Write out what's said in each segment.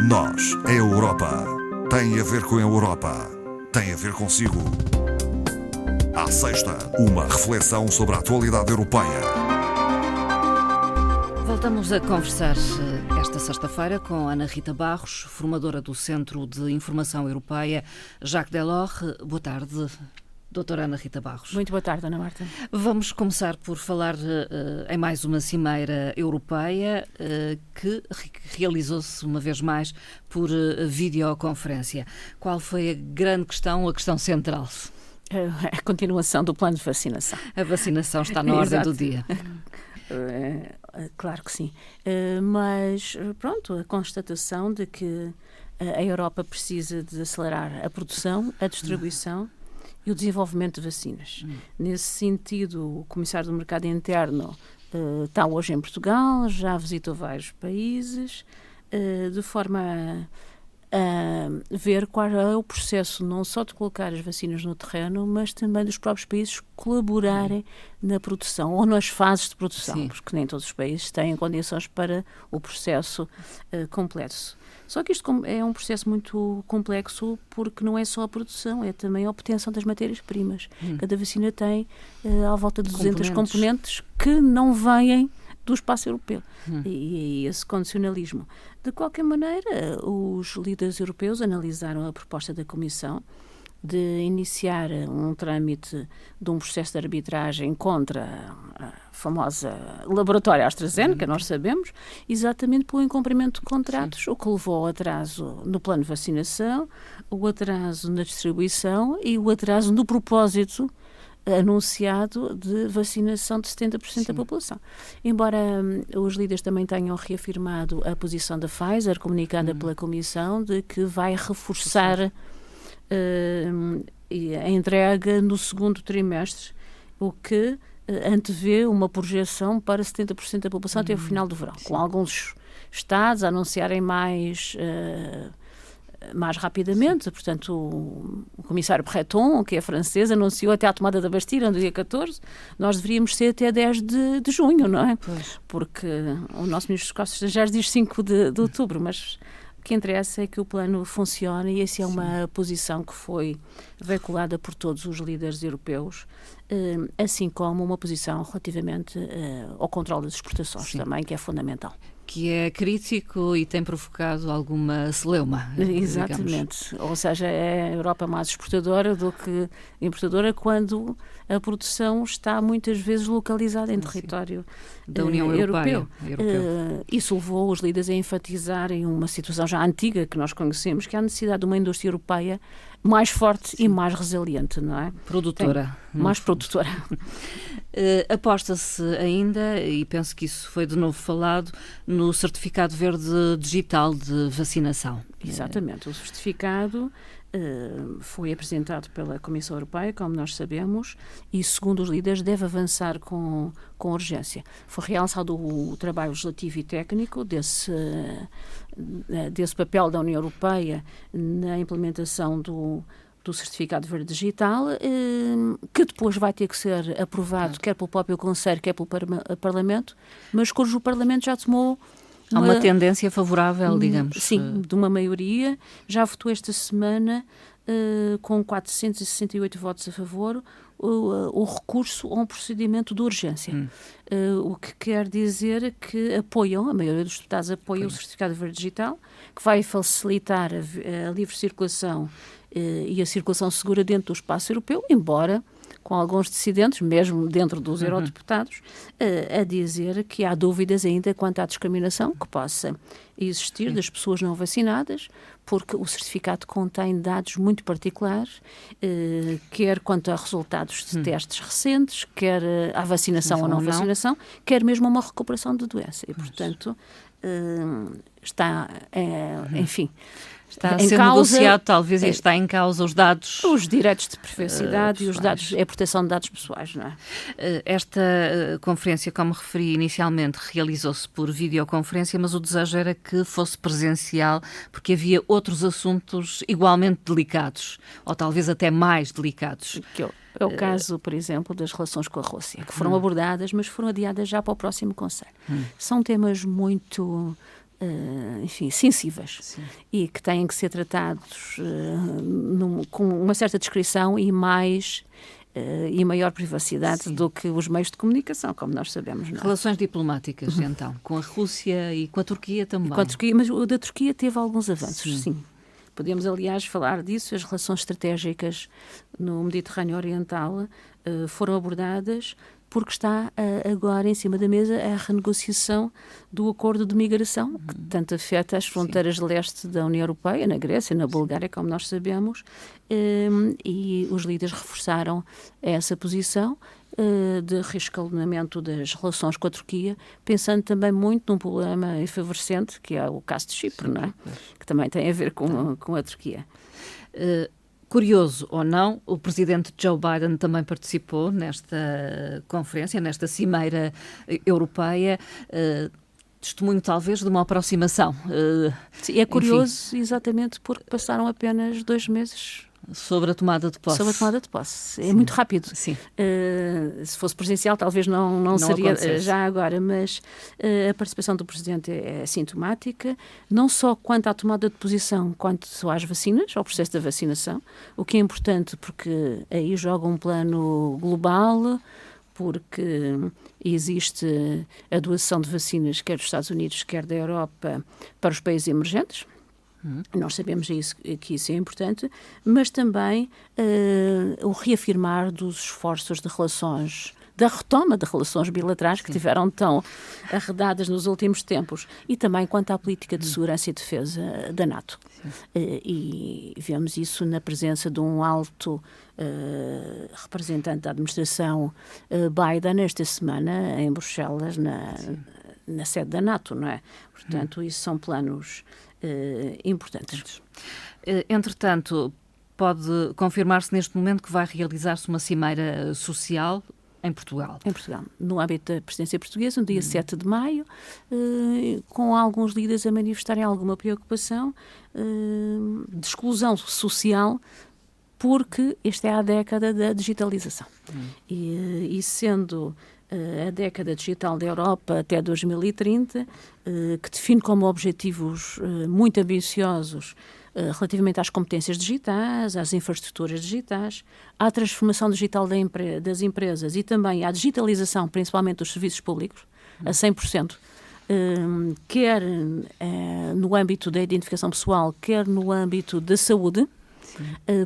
Nós, a Europa, tem a ver com a Europa, tem a ver consigo. À sexta, uma reflexão sobre a atualidade europeia. Voltamos a conversar esta sexta-feira com Ana Rita Barros, formadora do Centro de Informação Europeia Jacques Delors. Boa tarde, doutora Ana Rita Barros. Muito boa tarde, Ana Marta. Vamos começar por falar em mais uma cimeira europeia que realizou-se uma vez mais por videoconferência. Qual foi a grande questão, a questão central? A continuação do plano de vacinação. A vacinação está na ordem do dia. Claro que sim. Mas, pronto, a constatação de que a Europa precisa de acelerar a produção, a distribuição e o desenvolvimento de vacinas. Nesse sentido, o Comissário do Mercado Interno está hoje em Portugal, já visitou vários países, de forma a ver qual é o processo não só de colocar as vacinas no terreno, mas também dos próprios países colaborarem na produção ou nas fases de produção. Sim. Porque nem todos os países têm condições para o processo completo. Só que isto é um processo muito complexo porque não é só a produção, é também a obtenção das matérias-primas. Cada vacina tem à volta de 200 componentes que não vêm do espaço europeu. E esse condicionalismo. De qualquer maneira, os líderes europeus analisaram a proposta da Comissão de iniciar um trâmite de um processo de arbitragem contra a famosa laboratória AstraZeneca, nós sabemos, exatamente pelo incumprimento de contratos, o que levou ao atraso no plano de vacinação, o atraso na distribuição e o atraso no propósito anunciado de vacinação de 70% da população. Embora os líderes também tenham reafirmado a posição da Pfizer, comunicada pela Comissão, de que vai reforçar a entrega no segundo trimestre, o que antevê uma projeção para 70% da população até o final do verão, com alguns estados a anunciarem mais rapidamente. Portanto, o comissário Breton, que é francês, anunciou até a tomada da Bastilha no dia 14. Nós deveríamos ser até 10 de junho, não é? Pois. Porque o nosso ministro dos Negócios Estrangeiros diz 5 de outubro, mas o que interessa é que o plano funcione e essa é uma posição que foi veiculada por todos os líderes europeus, assim como uma posição relativamente ao controle das exportações também, que é fundamental. Que é crítico e tem provocado alguma celeuma. Exatamente. Digamos. Ou seja, é a Europa mais exportadora do que importadora quando a produção está muitas vezes localizada em território da União Europeia. Isso levou os líderes a enfatizarem uma situação já antiga que nós conhecemos, que é a necessidade de uma indústria europeia mais forte e mais resiliente, não é? Produtora. Mais produtora. Aposta-se ainda, e penso que isso foi de novo falado, no certificado verde digital de vacinação. Exatamente. O certificado foi apresentado pela Comissão Europeia, como nós sabemos, e segundo os líderes deve avançar com urgência. Foi realçado o trabalho legislativo e técnico desse papel da União Europeia na implementação do certificado verde digital, que depois vai ter que ser aprovado quer pelo próprio Conselho, quer pelo Parlamento, mas cujo o Parlamento já tomou há uma tendência favorável, digamos. Sim, de uma maioria. Já votou esta semana, com 468 votos a favor, o recurso a um procedimento de urgência. O que quer dizer que apoiam, a maioria dos deputados apoia o certificado verde digital, que vai facilitar a livre circulação e a circulação segura dentro do espaço europeu, embora com alguns dissidentes, mesmo dentro dos eurodeputados, a dizer que há dúvidas ainda quanto à discriminação que possa existir das pessoas não vacinadas, porque o certificado contém dados muito particulares, quer quanto a resultados de testes recentes, quer à vacinação ou não vacinação, quer mesmo a uma recuperação de doença. E, portanto, está, enfim... Está a ser negociado, talvez, e está em causa os dados... Os direitos de privacidade e os dados, a proteção de dados pessoais, não é? Esta conferência, como referi inicialmente, realizou-se por videoconferência, mas o desejo era que fosse presencial, porque havia outros assuntos igualmente delicados, ou talvez até mais delicados. É o caso, por exemplo, das relações com a Rússia, que foram abordadas, mas foram adiadas já para o próximo Conselho. São temas muito enfim, sensíveis. Sim. E que têm que ser tratados com uma certa discrição e maior privacidade Sim. do que os meios de comunicação, como nós sabemos. Não é? Relações diplomáticas, então, com a Rússia e com a Turquia também. Com a Turquia, mas o da Turquia teve alguns avanços, Sim. sim. Podemos, aliás, falar disso. As relações estratégicas no Mediterrâneo Oriental foram abordadas porque está agora em cima da mesa a renegociação do acordo de migração, que tanto afeta as fronteiras de leste da União Europeia, na Grécia, na Bulgária, como nós sabemos, e os líderes reforçaram essa posição de reescalonamento das relações com a Turquia, pensando também muito num problema efervescente, que é o caso de Chipre, não é? Que também tem a ver com a Turquia. Curioso ou não, o presidente Joe Biden também participou nesta conferência, nesta cimeira europeia, testemunho talvez de uma aproximação. Sim, é curioso, enfim, exatamente porque passaram apenas 2 meses sobre a tomada de posse. Sobre a tomada de posse. É muito rápido. Sim. Se fosse presencial, talvez não seria já agora, mas a participação do Presidente é sintomática, não só quanto à tomada de posição, quanto às vacinas, ao processo da vacinação, o que é importante porque aí joga um plano global, porque existe a doação de vacinas, quer dos Estados Unidos, quer da Europa, para os países emergentes. Nós sabemos que isso é importante, mas também o reafirmar dos esforços de relações, da retoma de relações bilaterais que tiveram tão arredadas nos últimos tempos, e também quanto à política de segurança e defesa da NATO. E vemos isso na presença de um alto representante da administração Biden esta semana em Bruxelas, na sede da NATO, não é? Portanto, isso são planos importantes. Entretanto, pode confirmar-se neste momento que vai realizar-se uma cimeira social em Portugal? Em Portugal, no âmbito da presidência portuguesa, no dia 7 de maio, com alguns líderes a manifestarem alguma preocupação de exclusão social, porque esta é a década da digitalização. E sendo a década digital da Europa até 2030, que define como objetivos muito ambiciosos relativamente às competências digitais, às infraestruturas digitais, à transformação digital das empresas e também à digitalização, principalmente dos serviços públicos, a 100%, quer no âmbito da identificação pessoal, quer no âmbito da saúde,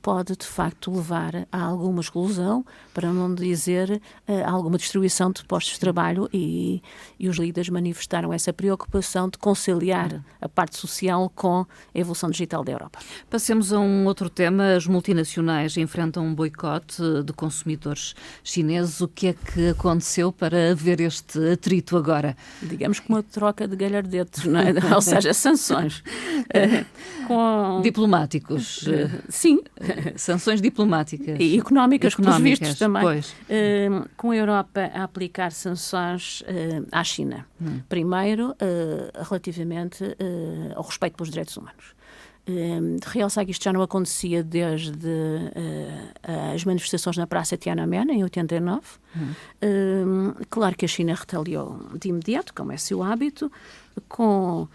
pode de facto levar a alguma exclusão, para não dizer alguma destruição de postos de trabalho, e os líderes manifestaram essa preocupação de conciliar a parte social com a evolução digital da Europa. Passemos a um outro tema. As multinacionais enfrentam um boicote de consumidores chineses. O que é que aconteceu para haver este atrito agora? Digamos que uma troca de galhardetes, não é? Ou seja, sanções. Diplomáticos. Sim. Sanções diplomáticas. E económicas, pelos vistos também. Pois. Com a Europa a aplicar sanções à China. Primeiro, relativamente ao respeito pelos direitos humanos. Realçar que isto já não acontecia desde as manifestações na Praça Tiananmen, em 89. Claro que a China retaliou de imediato, como é seu hábito, com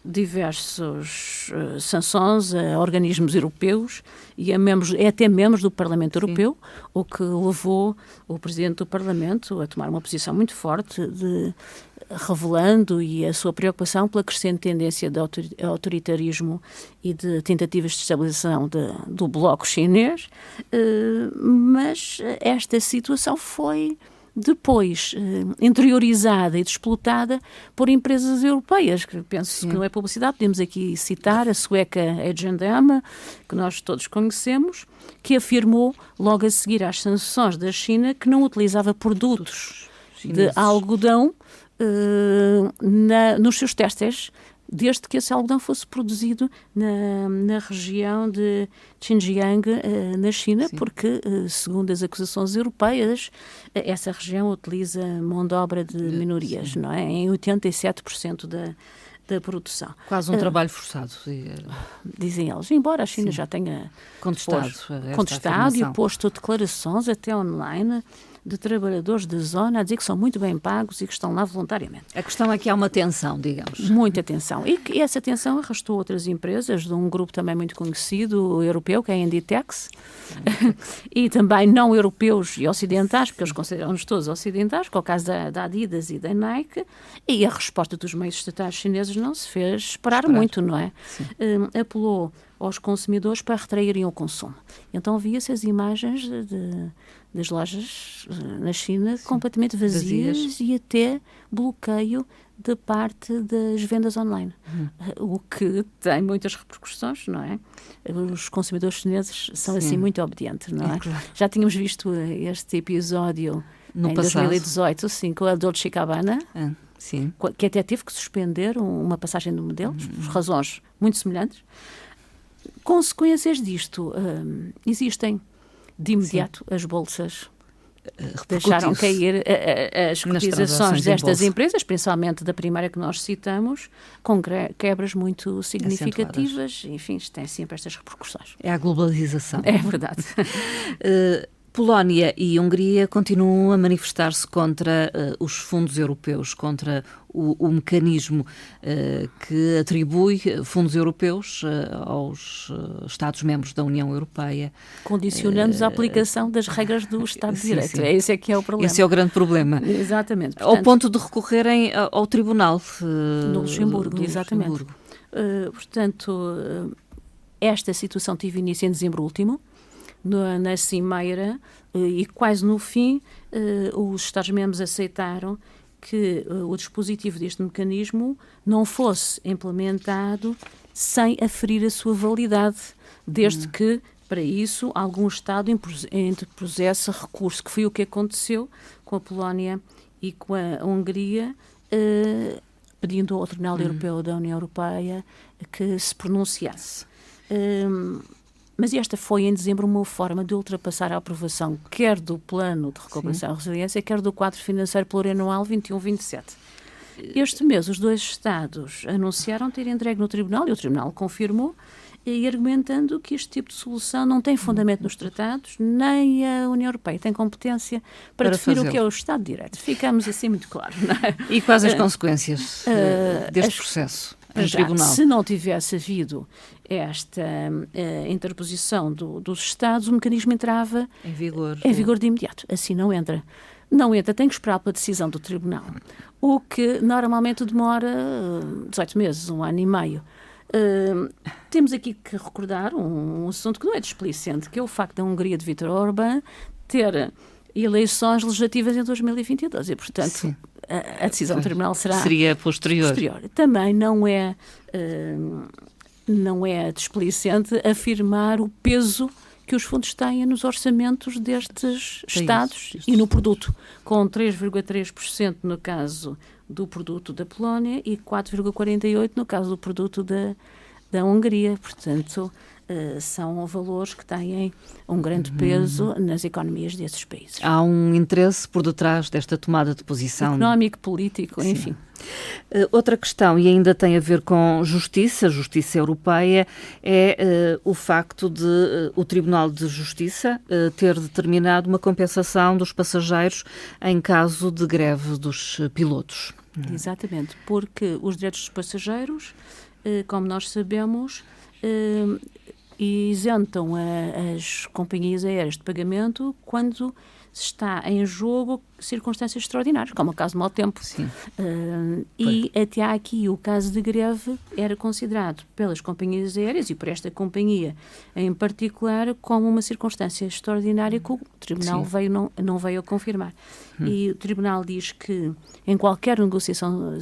diversas sanções a organismos europeus e até membros do Parlamento Europeu, o que levou o Presidente do Parlamento a tomar uma posição muito forte, revelando e a sua preocupação pela crescente tendência de autoritarismo e de tentativas de estabilização do bloco chinês, mas esta situação foi depois interiorizada e desplotada por empresas europeias, que penso que não é publicidade. Podemos aqui citar a sueca H&M, que nós todos conhecemos, que afirmou logo a seguir às sanções da China que não utilizava produtos de algodão nos seus testes, desde que esse algodão fosse produzido na região de Xinjiang, na China, porque, segundo as acusações europeias, essa região utiliza mão de obra de minorias, não é? Em 87% da produção. Quase um trabalho forçado. Dizem eles, embora a China já tenha contestado e posto declarações até online, de trabalhadores da zona a dizer que são muito bem pagos e que estão lá voluntariamente. A questão é que há uma tensão, digamos. Muita tensão. E que essa tensão arrastou outras empresas de um grupo também muito conhecido, europeu, que é a Inditex, e também não europeus e ocidentais, porque eles consideram-nos todos ocidentais, que é o caso da Adidas e da Nike, e a resposta dos meios estatais chineses não se fez esperar muito, não é? Apelou aos consumidores para retraírem o consumo. Então via-se as imagens das lojas na China completamente vazias e até bloqueio da parte das vendas online, o que tem muitas repercussões, não é? Os consumidores chineses são assim muito obedientes, não é? Claro. Já tínhamos visto este episódio No em passado. 2018, sim, com a Dolce & Gabbana, Sim. que até teve que suspender uma passagem de modelos, por razões muito semelhantes. Consequências disto existem. De imediato, as bolsas deixaram cair as cotizações destas empresas, principalmente da primeira que nós citamos, com quebras muito significativas. Enfim, isto tem sempre estas repercussões. É a globalização. É verdade. Polónia e Hungria continuam a manifestar-se contra os fundos europeus, contra o mecanismo que atribui fundos europeus aos Estados-membros da União Europeia. Condicionando-os à aplicação das regras do Estado de Direito. Sim. Esse é que é o problema. Esse é o grande problema. Exatamente. Portanto, ao ponto de recorrerem ao Tribunal do Luxemburgo, exatamente. Luxemburgo. Portanto, esta situação teve início em dezembro último, na Cimeira, e quase no fim os Estados-membros aceitaram que o dispositivo deste mecanismo não fosse implementado sem aferir a sua validade, desde que, para isso, algum Estado interpusesse recurso, que foi o que aconteceu com a Polónia e com a Hungria, pedindo ao Tribunal Europeu da União Europeia que se pronunciasse. Mas esta foi, em dezembro, uma forma de ultrapassar a aprovação quer do Plano de Recuperação e Resiliência, quer do quadro financeiro plurianual 21-27. Este mês, os dois Estados anunciaram ter entregue no Tribunal, e o Tribunal confirmou, e argumentando que este tipo de solução não tem fundamento nos tratados, nem a União Europeia tem competência para definir o que é o Estado de Direito. Ficamos assim muito claro, não é? E quais as consequências deste processo em tribunal? Se não tivesse havido esta interposição dos Estados, o mecanismo entrava em vigor de imediato. Assim não entra. Não entra, tem que esperar pela decisão do Tribunal, o que normalmente demora 18 meses, 1 ano e meio. Temos aqui que recordar um assunto que não é desplicente, que é o facto da Hungria de Viktor Orbán ter eleições legislativas em 2022 e, portanto, a decisão do Tribunal seria posterior. Também não é desplicente afirmar o peso que os fundos têm nos orçamentos destes Estados e no produto, com 3,3% no caso do produto da Polónia e 4,48% no caso do produto da Hungria. Portanto, são valores que têm um grande peso nas economias desses países. Há um interesse por detrás desta tomada de posição. Económico, político, enfim. Outra questão, e ainda tem a ver com justiça europeia, é o facto de o Tribunal de Justiça ter determinado uma compensação dos passageiros em caso de greve dos pilotos. Exatamente, porque os direitos dos passageiros, como nós sabemos, isentam as companhias aéreas de pagamento quando está em jogo circunstâncias extraordinárias, como o caso do mau tempo. E até aqui o caso de greve era considerado pelas companhias aéreas e por esta companhia em particular como uma circunstância extraordinária que o Tribunal não veio a confirmar. E o Tribunal diz que em qualquer negociação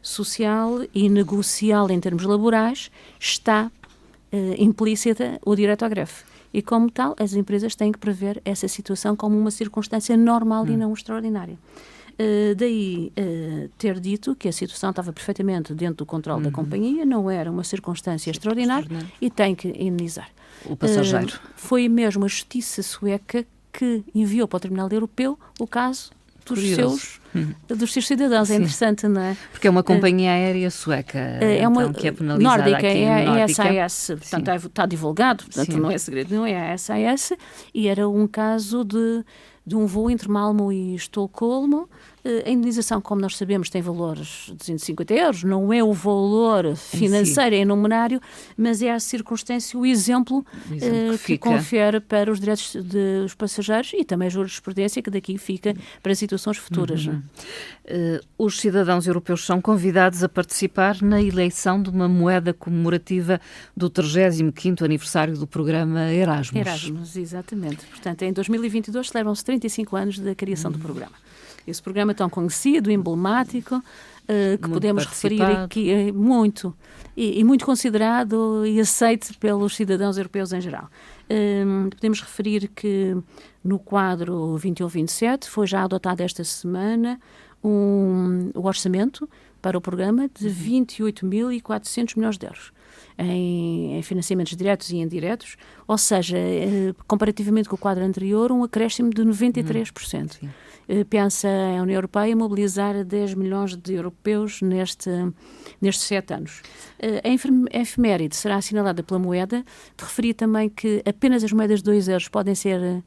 social e negocial em termos laborais está implícita o direito à greve. E, como tal, as empresas têm que prever essa situação como uma circunstância normal e não extraordinária. Daí ter dito que a situação estava perfeitamente dentro do controle da companhia, não era uma circunstância extraordinária e tem que indenizar. O passageiro. Foi mesmo a Justiça sueca que enviou para o Tribunal Europeu o caso dos seus cidadãos. É interessante, não é? Porque é uma companhia aérea sueca que é penalizada nórdica, aqui é a nórdica. SAS, portanto está divulgado, portanto não é segredo, não é a SAS, e era um caso de de um voo entre Malmö e Estocolmo. A indenização, como nós sabemos, tem valores de 250 euros, não é o valor financeiro, é numerário, mas é a circunstância, o exemplo que confere para os direitos dos passageiros e também a jurisprudência que daqui fica para situações futuras. Os cidadãos europeus são convidados a participar na eleição de uma moeda comemorativa do 35º aniversário do programa Erasmus. Erasmus, exatamente. Portanto, em 2022 celebram-se 35 anos da criação do programa. Esse programa tão conhecido, emblemático, que muito podemos referir aqui, muito, e muito considerado e aceito pelos cidadãos europeus em geral. Podemos referir que no quadro 21-27 foi já adotado esta semana o orçamento para o programa de 28.400 milhões de euros. Em financiamentos diretos e indiretos, ou seja, comparativamente com o quadro anterior, um acréscimo de 93%. Pensa a União Europeia mobilizar 10 milhões de europeus nestes 7 anos. A efeméride será assinalada pela moeda. De referir também que apenas as moedas de 2 euros podem ser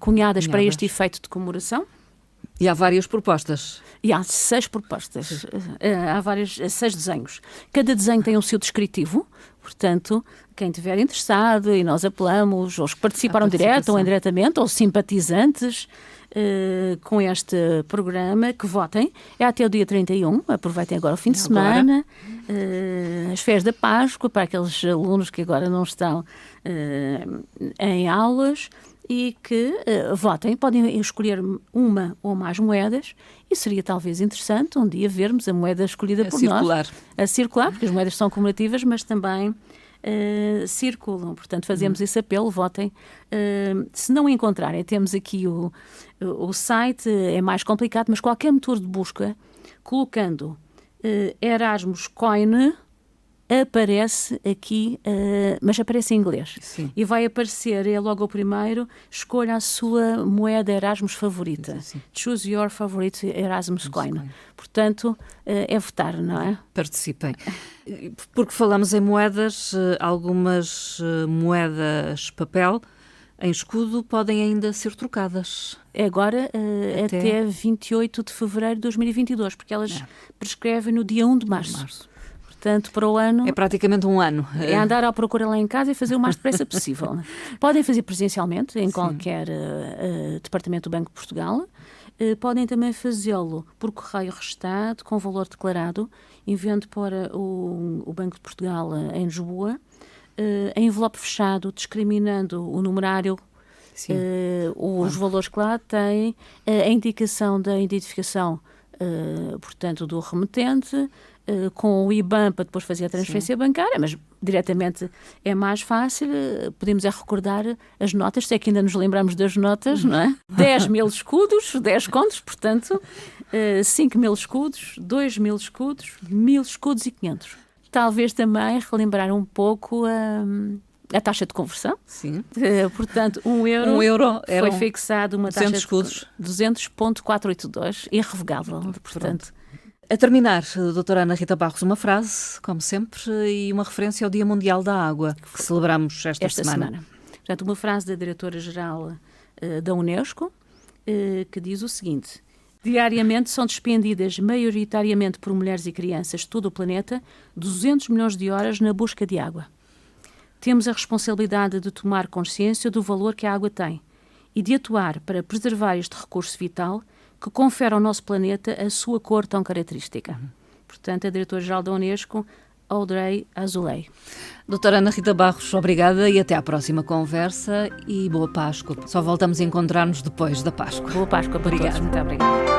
cunhadas para este efeito de comemoração. E há várias propostas. E há 6 propostas. Há 6 desenhos. Cada desenho tem um seu descritivo. Portanto, quem estiver interessado, e nós apelamos, os que participaram direto ou indiretamente, ou simpatizantes com este programa, que votem. É até o dia 31. Aproveitem agora o fim de semana. As férias da Páscoa, para aqueles alunos que agora não estão em aulas. E que votem, podem escolher uma ou mais moedas e seria talvez interessante um dia vermos a moeda escolhida por nós. A circular, porque as moedas são comemorativas, mas também circulam. Portanto, fazemos esse apelo, votem. Se não encontrarem, temos aqui o site, é mais complicado, mas qualquer motor de busca, colocando Erasmus Coin, aparece aqui, mas aparece em inglês. Sim. E vai aparecer, é logo o primeiro, escolha a sua moeda Erasmus favorita. Sim. Choose your favorite Erasmus coin. Portanto, é votar, não é? Participem. Porque falamos em moedas, algumas moedas papel em escudo podem ainda ser trocadas. Agora, até 28 de fevereiro de 2022, porque elas prescrevem no dia 1 de março. Portanto, para o ano... É praticamente um ano. É andar à procura lá em casa e fazer o mais depressa possível. Podem fazer presencialmente em qualquer departamento do Banco de Portugal. Podem também fazê-lo por correio restado, com valor declarado, enviando para o Banco de Portugal em Lisboa, em envelope fechado, discriminando o numerário, os valores que lá têm, a indicação da identificação, portanto, do remetente, com o IBAN para depois fazer a transferência bancária, mas diretamente é mais fácil. Podemos recordar as notas, se é que ainda nos lembramos das notas, não é? 10.000 escudos, 10 contos, portanto, 5.000 escudos, 2.000 escudos, 1.000 escudos e 500. Talvez também relembrar um pouco a taxa de conversão. Sim. Portanto, 1 euro foi fixado uma 200 taxa escudos. 200.482, irrevogável. Portanto, a terminar, doutora Ana Rita Barros, uma frase, como sempre, e uma referência ao Dia Mundial da Água, que celebramos esta semana. Portanto, uma frase da diretora-geral da Unesco, que diz o seguinte: diariamente são despendidas, maioritariamente por mulheres e crianças de todo o planeta, 200 milhões de horas na busca de água. Temos a responsabilidade de tomar consciência do valor que a água tem e de atuar para preservar este recurso vital que confere ao nosso planeta a sua cor tão característica. Portanto, a diretora-geral da Unesco, Audrey Azoulay. Doutora Ana Rita Barros, obrigada e até à próxima conversa e boa Páscoa. Só voltamos a encontrar-nos depois da Páscoa. Boa Páscoa para todos. Muito obrigada.